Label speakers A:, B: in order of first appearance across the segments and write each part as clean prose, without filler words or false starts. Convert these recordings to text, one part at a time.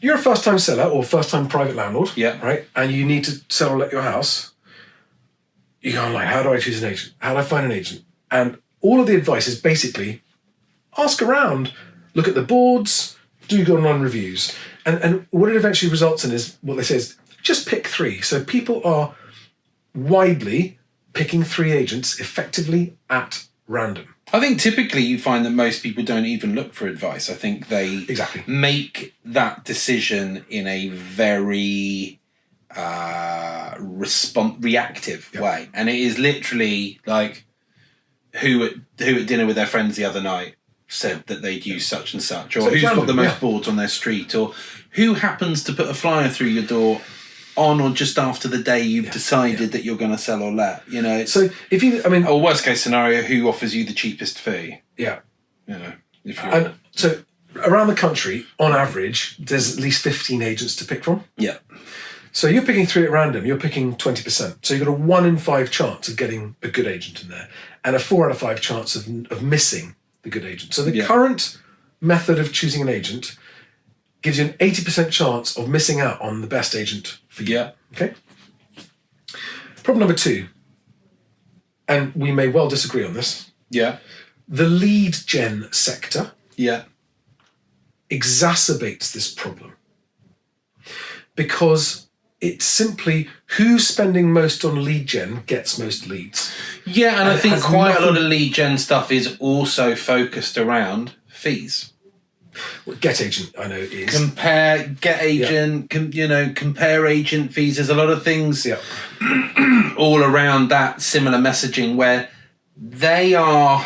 A: you're a first-time seller or first-time private landlord,
B: Yeah.
A: right? And you need to sell or let your house. You go like, how do I choose an agent? How do I find an agent? And all of the advice is basically ask around, look at the boards, do good online reviews. And what it eventually results in is, what they say is, just pick 3. So people are widely picking 3 agents effectively at random.
B: I think typically you find that most people don't even look for advice. I think they make that decision in a very reactive way. And it is literally like who at dinner with their friends the other night said that they'd use such and such, or who's got the most boards on their street, or who happens to put a flyer through your door on or just after the day you've decided that you're going to sell or let, you know.
A: So if you,
B: or worst case scenario, who offers you the cheapest fee?
A: Yeah.
B: You know, if you're...
A: And so around the country, on average, there's at least 15 agents to pick from.
B: Yeah.
A: So you're picking 3 at random, you're picking 20%. So you've got a 1 in 5 chance of getting a good agent in there, and a 4 out of 5 chance of missing the good agent. So the current method of choosing an agent gives you an 80% chance of missing out on the best agent for you.
B: Yeah.
A: Okay? Problem number 2, and we may well disagree on this.
B: Yeah.
A: The lead gen sector exacerbates this problem, because it's simply who's spending most on lead gen gets most leads.
B: Yeah, and I think quite a lot of lead gen stuff is also focused around fees.
A: Well, Get Agent, I know, is.
B: Get Agent, compare agent fees. There's a lot of things all around that similar messaging where they are...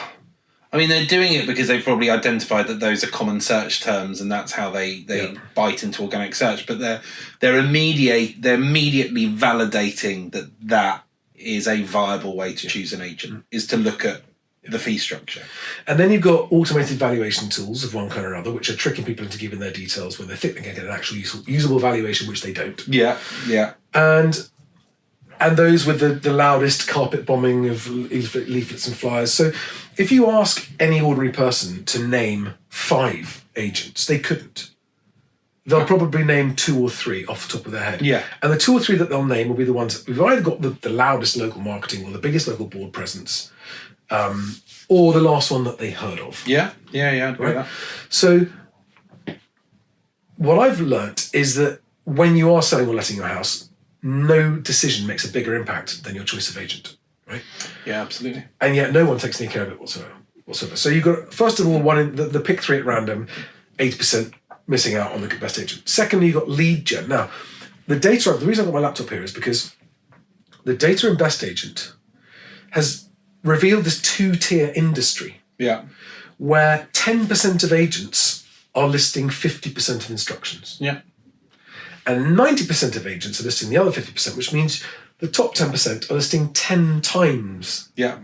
B: I mean, they're doing it because they've probably identified that those are common search terms, and that's how they bite into organic search. But they're immediately validating that is a viable way to choose an agent, is to look at the fee structure.
A: And then you've got automated valuation tools of one kind or another, which are tricking people into giving their details when they think they're going to get an actual usable valuation, which they don't.
B: Yeah, yeah.
A: And those with the loudest carpet bombing of leaflets and flyers. So if you ask any ordinary person to name 5 agents, they couldn't. They'll probably name 2 or 3 off the top of their head.
B: Yeah. And
A: the 2 or 3 that they'll name will be the ones that we've either got the loudest local marketing or the biggest local board presence, or the last one that they heard of.
B: Yeah, I agree with that.
A: So what I've learnt is that when you are selling or letting your house, no decision makes a bigger impact than your choice of agent, right?
B: Yeah, absolutely.
A: And yet no one takes any care of it whatsoever. So you've got, first of all, the pick 3 at random, 80% missing out on the best agent. Secondly, you've got lead gen. Now, the reason I've got my laptop here is because the data in Best Agent has revealed this 2-tier industry.
B: Yeah.
A: Where 10% of agents are listing 50% of instructions.
B: Yeah.
A: And 90% of agents are listing the other 50%, which means the top 10% are listing 10 times the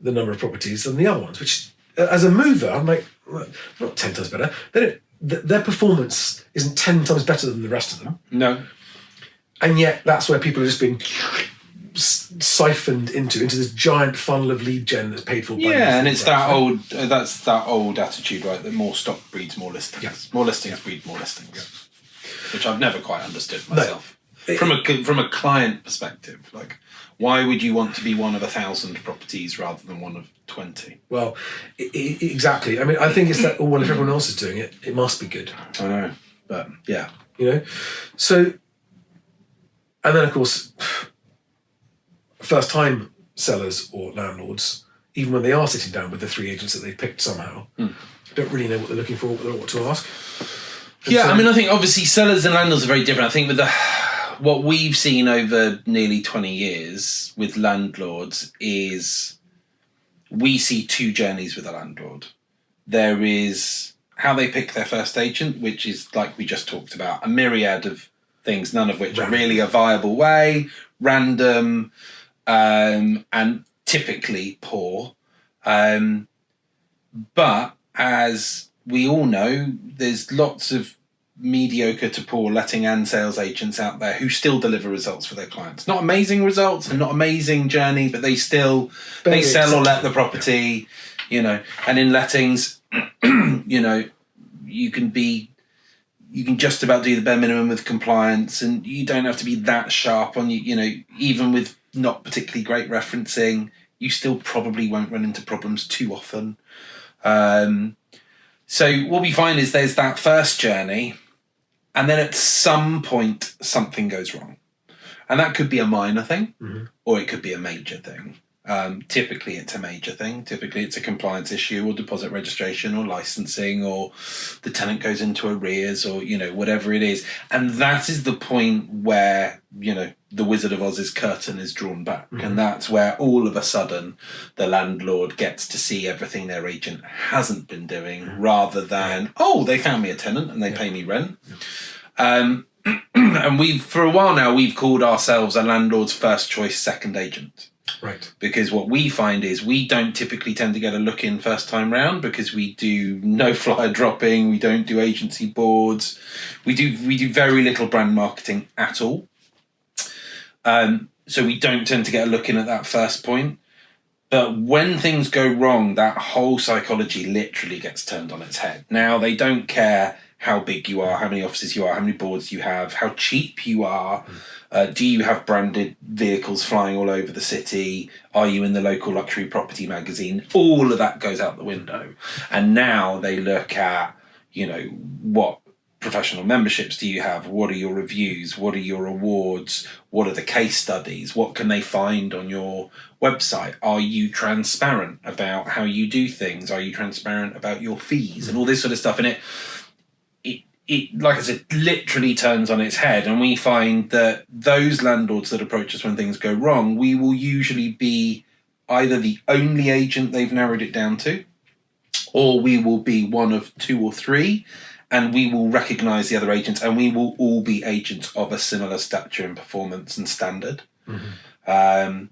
A: number of properties than the other ones, which, as a mover, I'm like, not 10 times better. Their performance isn't 10 times better than the rest of them.
B: No.
A: And yet that's where people are just being siphoned into this giant funnel of lead gen that's paid for by
B: and it's that old attitude, right, that more stock breeds more listings. More listings breed more listings. Which I've never quite understood myself. No. From a client perspective, like, why would you want to be one of 1,000 properties rather than one of 20?
A: Well, exactly. I mean, I think it's that, well, if everyone else is doing it, it must be good.
B: I know, but yeah.
A: You know? So, and then of course, first-time sellers or landlords, even when they are sitting down with the 3 agents that they've picked somehow, don't really know what they're looking for, what to ask.
B: I mean, I think obviously sellers and landlords are very different. I think with what we've seen over nearly 20 years with landlords is we see 2 journeys with a landlord. There is how they pick their first agent, which is, like we just talked about, a myriad of things, none of which are really a viable way, random, and typically poor. But as we all know, there's lots of mediocre to poor letting and sales agents out there who still deliver results for their clients. Not amazing results and not amazing journey, but they sell or let the property, you know. And in lettings, you know, you can be you can just about do the bare minimum with compliance, and you don't have to be that sharp on even with not particularly great referencing, you still probably won't run into problems too often. So what we find is there's that first journey, and then at some point something goes wrong. And that could be a minor thing, or it could be a major thing. Typically it's a major thing. Typically it's a compliance issue or deposit registration or licensing, or the tenant goes into arrears, or, whatever it is. And that is the point where, the Wizard of Oz's curtain is drawn back. And that's where all of a sudden the landlord gets to see everything their agent hasn't been doing, rather than, they found me a tenant and they pay me rent. And for a while now, we've called ourselves a landlord's first choice second agent.
A: Right.
B: Because what we find is we don't typically tend to get a look in first time round, because we do no flyer dropping, we don't do agency boards, we do very little brand marketing at all. So we don't tend to get a look in at that first point. But when things go wrong, that whole psychology literally gets turned on its head. Now they don't care how big you are, how many offices you are, how many boards you have, how cheap you are. Do you have branded vehicles flying all over the city? Are you in the local luxury property magazine? All of that goes out the window. And now they look at, what professional memberships do you have? What are your reviews? What are your awards? What are the case studies? What can they find on your website? Are you transparent about how you do things? Are you transparent about your fees? And all this sort of stuff. And it, like I said, literally turns on its head. And we find that those landlords that approach us when things go wrong, we will usually be either the only agent they've narrowed it down to, or we will be one of two or three, and we will recognise the other agents, and we will all be agents of a similar stature and performance and standard. And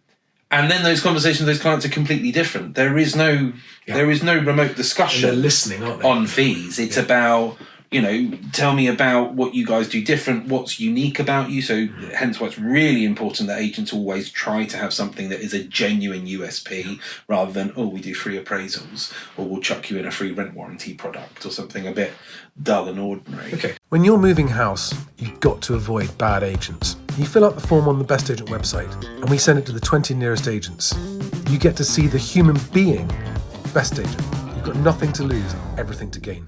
B: then those conversations with those clients are completely different. There is no remote discussion.
A: And they're listening, aren't they?
B: On fees. It's about, tell me about what you guys do different, what's unique about you. So hence why it's really important that agents always try to have something that is a genuine USP, rather than, we do free appraisals, or we'll chuck you in a free rent warranty product, or something a bit dull and ordinary.
A: Okay. When you're moving house, you've got to avoid bad agents. You fill out the form on the Best Agent website, and we send it to the 20 nearest agents. You get to see the human being, Best Agent. You've got nothing to lose, everything to gain.